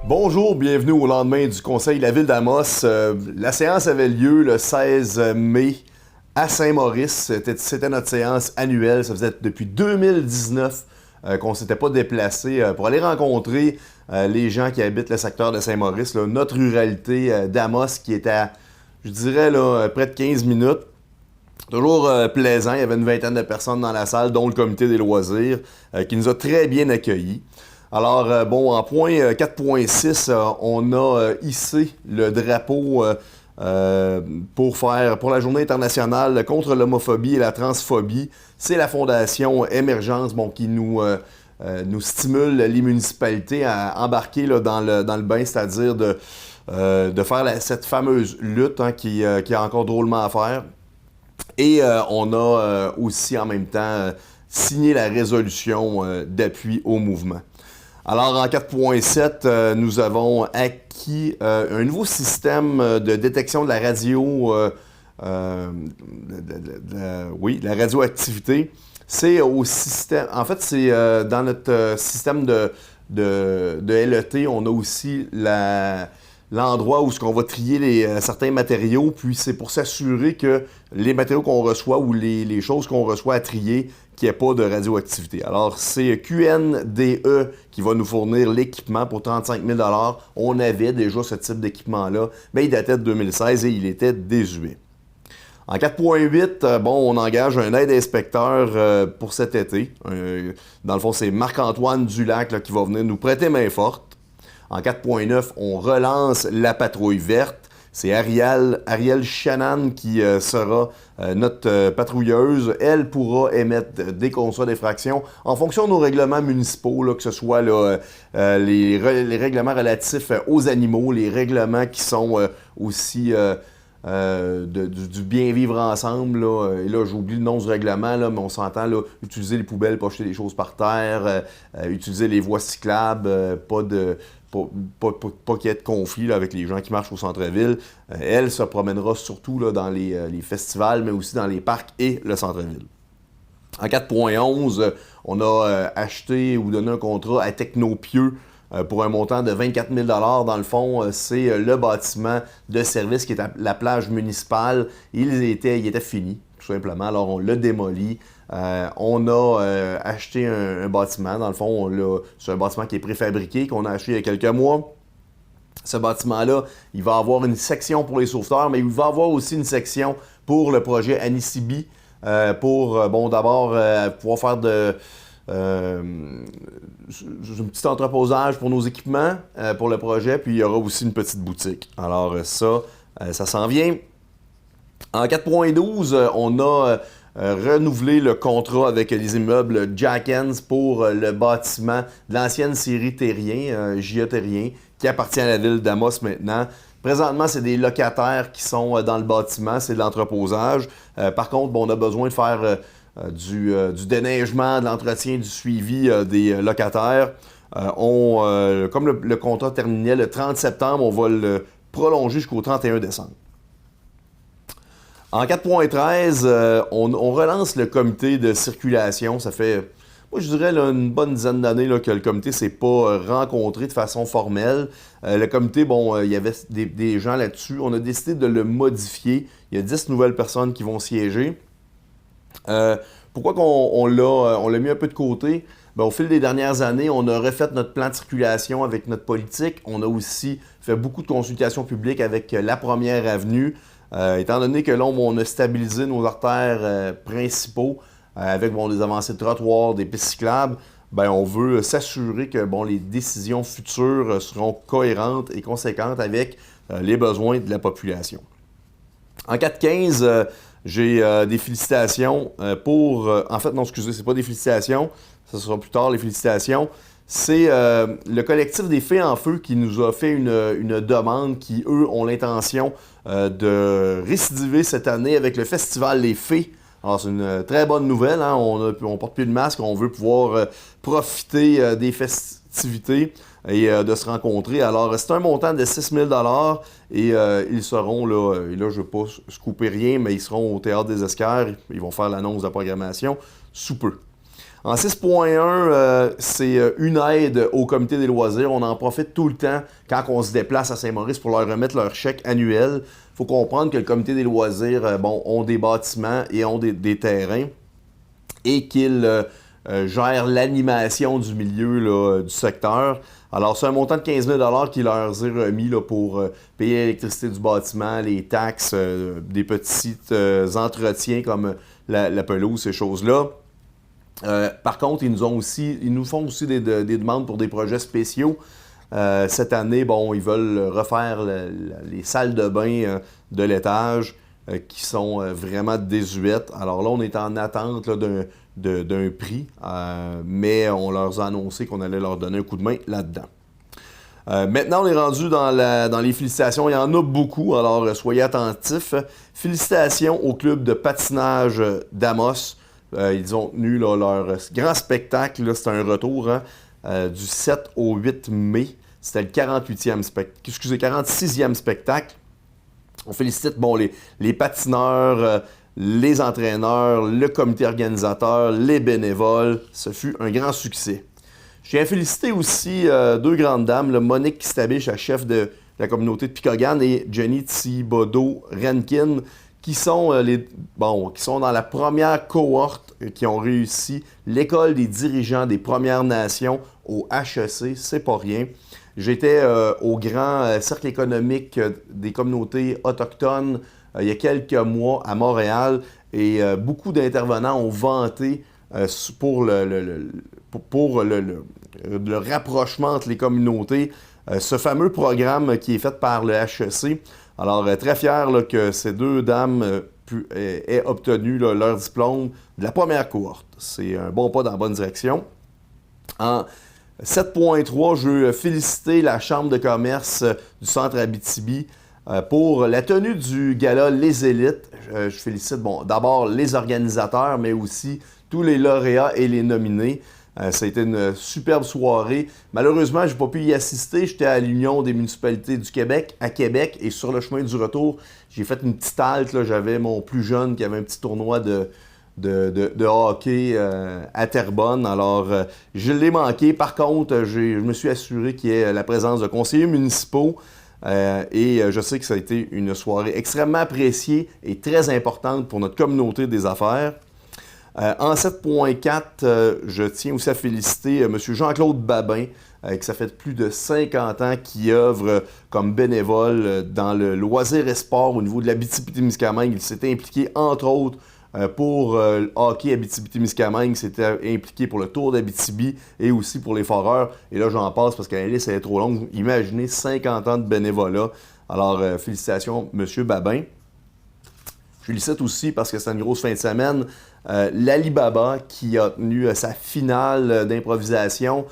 Bonjour, bienvenue au lendemain du Conseil de la Ville d'Amos. La séance avait lieu le 16 mai à Saint-Maurice. C'était notre séance annuelle. Ça faisait depuis 2019 qu'on ne s'était pas déplacé pour aller rencontrer les gens qui habitent le secteur de Saint-Maurice, là, notre ruralité d'Amos qui est à, je dirais, là, près de 15 minutes. Toujours plaisant. Il y avait une vingtaine de personnes dans la salle, dont le comité des loisirs, qui nous a très bien accueillis. Alors, en point 4.6, on a hissé le drapeau pour la Journée internationale contre l'homophobie et la transphobie. C'est la Fondation Émergence qui nous stimule les municipalités à embarquer là, dans le bain, c'est-à-dire de faire cette fameuse lutte qui a encore drôlement à faire. Et on a aussi en même temps signé la résolution d'appui au mouvement. Alors, en 4.7, nous avons acquis un nouveau système de détection de la radio, la radioactivité. C'est au système. En fait, c'est dans notre système de LET, on a aussi l'endroit où on va trier certains matériaux, puis c'est pour s'assurer que les matériaux qu'on reçoit ou les choses qu'on reçoit à trier, qu'il n'y ait pas de radioactivité. Alors, c'est QNDE qui va nous fournir l'équipement pour 35 000 $. On avait déjà ce type d'équipement-là, mais il datait de 2016 et il était désuet. En 4.8, on engage un aide-inspecteur pour cet été. Dans le fond, c'est Marc-Antoine Dulac là, qui va venir nous prêter main forte. En 4.9, on relance la patrouille verte. C'est Ariel Shannon qui sera notre patrouilleuse. Elle pourra émettre des constats d'infraction en fonction de nos règlements municipaux, là, que ce soit là, les règlements relatifs aux animaux, les règlements qui sont aussi du bien vivre ensemble. Là. Et là, j'oublie le nom du règlement, là, mais on s'entend là, utiliser les poubelles, pas jeter des choses par terre, utiliser les voies cyclables, pas qu'il y ait de conflit là, avec les gens qui marchent au centre-ville. Elle se promènera surtout là, dans les festivals, mais aussi dans les parcs et le centre-ville. En 4.11, on a acheté ou donné un contrat à Technopieux pour un montant de 24 000 $. Dans le fond, c'est le bâtiment de service qui est à la plage municipale. Il était fini, tout simplement. Alors, on l'a démoli. On a acheté un bâtiment. Dans le fond, c'est un bâtiment qui est préfabriqué, qu'on a acheté il y a quelques mois. Ce bâtiment-là, il va avoir une section pour les sauveteurs, mais il va avoir aussi une section pour le projet Anisibi, pour, d'abord, pouvoir faire un petit entreposage pour nos équipements pour le projet, puis il y aura aussi une petite boutique. Alors ça s'en vient. En 4.12, on a renouvelé le contrat avec les immeubles Jackens pour le bâtiment de l'ancienne série Terrien, J.A. Terrien, qui appartient à la ville d'Amos maintenant. Présentement, c'est des locataires qui sont dans le bâtiment, c'est de l'entreposage. Par contre, on a besoin de faire du déneigement, de l'entretien, du suivi des locataires. Comme le contrat terminait le 30 septembre, on va le prolonger jusqu'au 31 décembre. En 4.13, on relance le comité de circulation. Ça fait, moi je dirais, là, une bonne dizaine d'années là, que le comité ne s'est pas rencontré de façon formelle. Le comité, il y avait des gens là-dessus. On a décidé de le modifier. Il y a 10 nouvelles personnes qui vont siéger. Pourquoi on l'a mis un peu de côté? Au fil des dernières années, on a refait notre plan de circulation avec notre politique. On a aussi fait beaucoup de consultations publiques avec la Première Avenue. Étant donné que là, on a stabilisé nos artères principaux avec des avancées de trottoirs, des pistes cyclables, on veut s'assurer que les décisions futures seront cohérentes et conséquentes avec les besoins de la population. En 4.15, j'ai des félicitations pour... en fait, non, excusez, c'est pas des félicitations, ça sera plus tard les félicitations. C'est le collectif des Fées en Feu qui nous a fait une demande qui, eux, ont l'intention de récidiver cette année avec le festival Les Fées. Alors, c'est une très bonne nouvelle. Hein? On porte plus de masque, on veut pouvoir profiter des festivités et de se rencontrer. Alors, c'est un montant de 6 000 $ et ils seront là, et là, je ne veux pas scooper rien, mais ils seront au Théâtre des Esquerres. Ils vont faire l'annonce de la programmation sous peu. En 6.1, c'est une aide au comité des loisirs. On en profite tout le temps quand on se déplace à Saint-Maurice pour leur remettre leur chèque annuel. Il faut comprendre que le comité des loisirs ont des bâtiments et ont des terrains et qu'ils gèrent l'animation du milieu là, du secteur. Alors, c'est un montant de 15 000 qui leur est remis là, pour payer l'électricité du bâtiment, les taxes, des petits entretiens comme la pelouse, ces choses-là. Par contre, ils nous font aussi des demandes pour des projets spéciaux. Cette année, ils veulent refaire les salles de bain de l'étage qui sont vraiment désuètes. Alors là, on est en attente là, d'un prix, mais on leur a annoncé qu'on allait leur donner un coup de main là-dedans. Maintenant, on est rendu dans les félicitations. Il y en a beaucoup, alors soyez attentifs. Félicitations au club de patinage d'Amos. Ils ont tenu là, leur grand spectacle. C'est un retour du 7 au 8 mai. C'était le 46e spectacle. On félicite les patineurs, les entraîneurs, le comité organisateur, les bénévoles. Ce fut un grand succès. Je tiens à féliciter aussi deux grandes dames, Monique Kistabiche, la chef de la communauté de Picogan, et Jenny Thibodeau-Rankin, qui sont dans la première cohorte qui ont réussi l'école des dirigeants des Premières Nations au HEC, c'est pas rien. J'étais au grand cercle économique des communautés autochtones il y a quelques mois à Montréal et beaucoup d'intervenants ont vanté pour le rapprochement entre les communautés, ce fameux programme qui est fait par le HEC. Alors, très fier là, que ces deux dames aient obtenu là, leur diplôme de la première cohorte. C'est un bon pas dans la bonne direction. En 7.3, je veux féliciter la Chambre de commerce du centre Abitibi pour la tenue du gala Les Élites. Je félicite d'abord les organisateurs, mais aussi tous les lauréats et les nominés. Ça a été une superbe soirée. Malheureusement, je n'ai pas pu y assister. J'étais à l'Union des municipalités du Québec, à Québec, et sur le chemin du retour, j'ai fait une petite halte. Là. J'avais mon plus jeune qui avait un petit tournoi de hockey à Terrebonne. Alors, je l'ai manqué. Par contre, je me suis assuré qu'il y ait la présence de conseillers municipaux. Et je sais que ça a été une soirée extrêmement appréciée et très importante pour notre communauté des affaires. En 7.4, je tiens aussi à féliciter M. Jean-Claude Babin, qui ça fait plus de 50 ans qu'il œuvre comme bénévole dans le loisir et sport au niveau de l'Abitibi-Témiscamingue. Il s'était impliqué, entre autres, pour le hockey Abitibi-Témiscamingue, s'était impliqué pour le Tour d'Abitibi et aussi pour les Foreurs. Et là, j'en passe parce que la liste est trop longue. Imaginez 50 ans de bénévolat. Alors, félicitations, M. Babin. Je félicite aussi parce que c'est une grosse fin de semaine. L'Alibaba qui a tenu sa finale d'improvisation.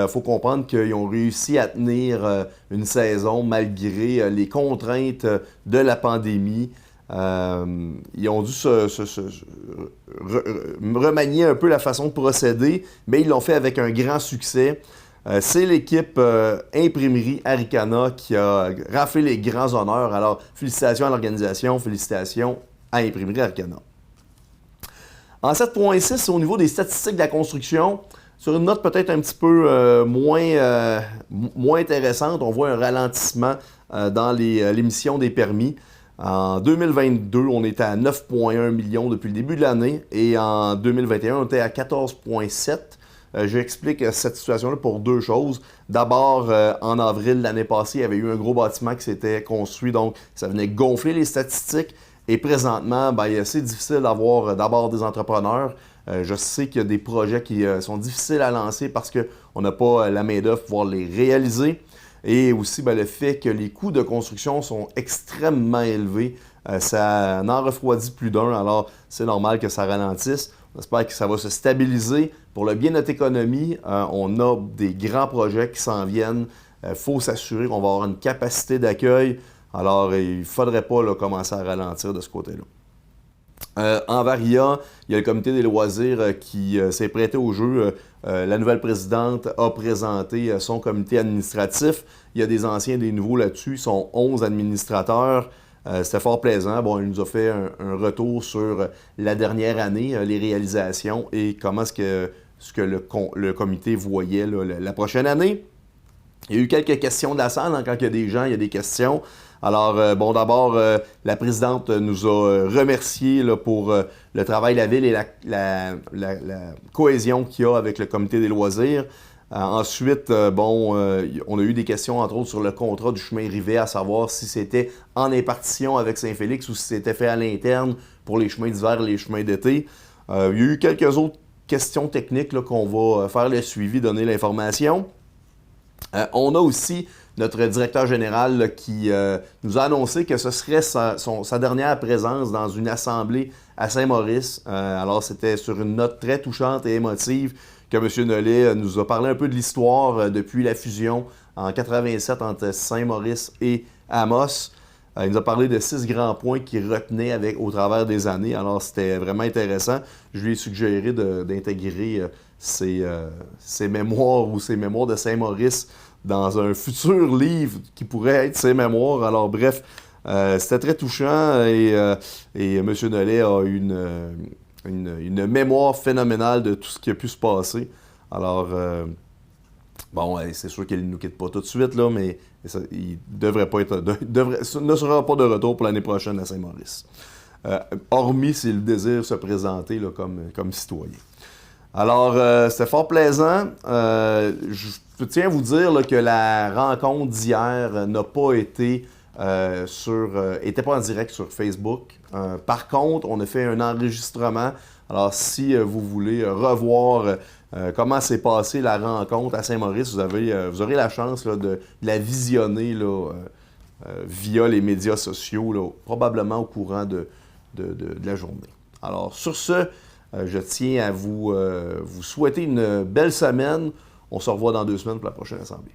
Faut comprendre qu'ils ont réussi à tenir une saison malgré les contraintes de la pandémie. Ils ont dû remanier un peu la façon de procéder, mais ils l'ont fait avec un grand succès. C'est l'équipe Imprimerie Aricana qui a raflé les grands honneurs. Alors, félicitations à l'organisation, félicitations à Imprimerie Aricana. En 7.6, au niveau des statistiques de la construction, sur une note peut-être un petit peu moins intéressante, on voit un ralentissement dans l'émission des permis. En 2022, on était à 9,1 millions depuis le début de l'année et en 2021, on était à 14,7. J'explique cette situation-là pour deux choses. D'abord, en avril l'année passée, il y avait eu un gros bâtiment qui s'était construit, donc ça venait gonfler les statistiques. Et présentement, c'est difficile d'avoir d'abord des entrepreneurs. Je sais qu'il y a des projets qui sont difficiles à lancer parce qu'on n'a pas la main-d'œuvre pour pouvoir les réaliser. Et aussi le fait que les coûts de construction sont extrêmement élevés. Ça en refroidit plus d'un, alors c'est normal que ça ralentisse. On espère que ça va se stabiliser. Pour le bien de notre économie, on a des grands projets qui s'en viennent. Il faut s'assurer qu'on va avoir une capacité d'accueil. Alors, il ne faudrait pas commencer à ralentir de ce côté-là. En Varia, il y a le comité des loisirs qui s'est prêté au jeu. La nouvelle présidente a présenté son comité administratif. Il y a des anciens et des nouveaux là-dessus. Ils sont 11 administrateurs. C'était fort plaisant. Il nous a fait un retour sur la dernière année, les réalisations et comment est-ce que ce que le comité voyait là, la prochaine année. Il y a eu quelques questions de la salle, hein, quand il y a des gens, il y a des questions. Alors, d'abord, la présidente nous a remerciés là, pour le travail de la ville et la cohésion qu'il y a avec le comité des loisirs. Ensuite, on a eu des questions, entre autres, sur le contrat du chemin Rivet, à savoir si c'était en impartition avec Saint-Félix ou si c'était fait à l'interne pour les chemins d'hiver et les chemins d'été. Il y a eu quelques autres questions techniques là, qu'on va faire le suivi, donner l'information. On a aussi notre directeur général là, qui nous a annoncé que ce serait sa dernière présence dans une assemblée à Saint-Maurice. Alors, c'était sur une note très touchante et émotive que M. Nollet nous a parlé un peu de l'histoire depuis la fusion en 87 entre Saint-Maurice et Amos. Il nous a parlé de 6 grands points qu'il retenait au travers des années. Alors, c'était vraiment intéressant. Je lui ai suggéré d'intégrer ses mémoires ou ses mémoires de Saint-Maurice dans un futur livre qui pourrait être ses mémoires. Alors, bref, c'était très touchant et M. Nollet a une mémoire phénoménale de tout ce qui a pu se passer. Alors, c'est sûr qu'il ne nous quitte pas tout de suite, là, mais il ne sera pas de retour pour l'année prochaine à Saint-Maurice. Hormis si le désir se présenter là, comme citoyen. Alors, c'était fort plaisant. Je tiens à vous dire là, que la rencontre d'hier n'a pas été était pas en direct sur Facebook. Par contre, on a fait un enregistrement. Alors, si vous voulez revoir comment s'est passée la rencontre à Saint-Maurice, vous aurez la chance là, de la visionner là, via les médias sociaux, là, probablement au courant de la journée. Alors, sur ce, je tiens à vous souhaiter une belle semaine. On se revoit dans 2 semaines pour la prochaine assemblée.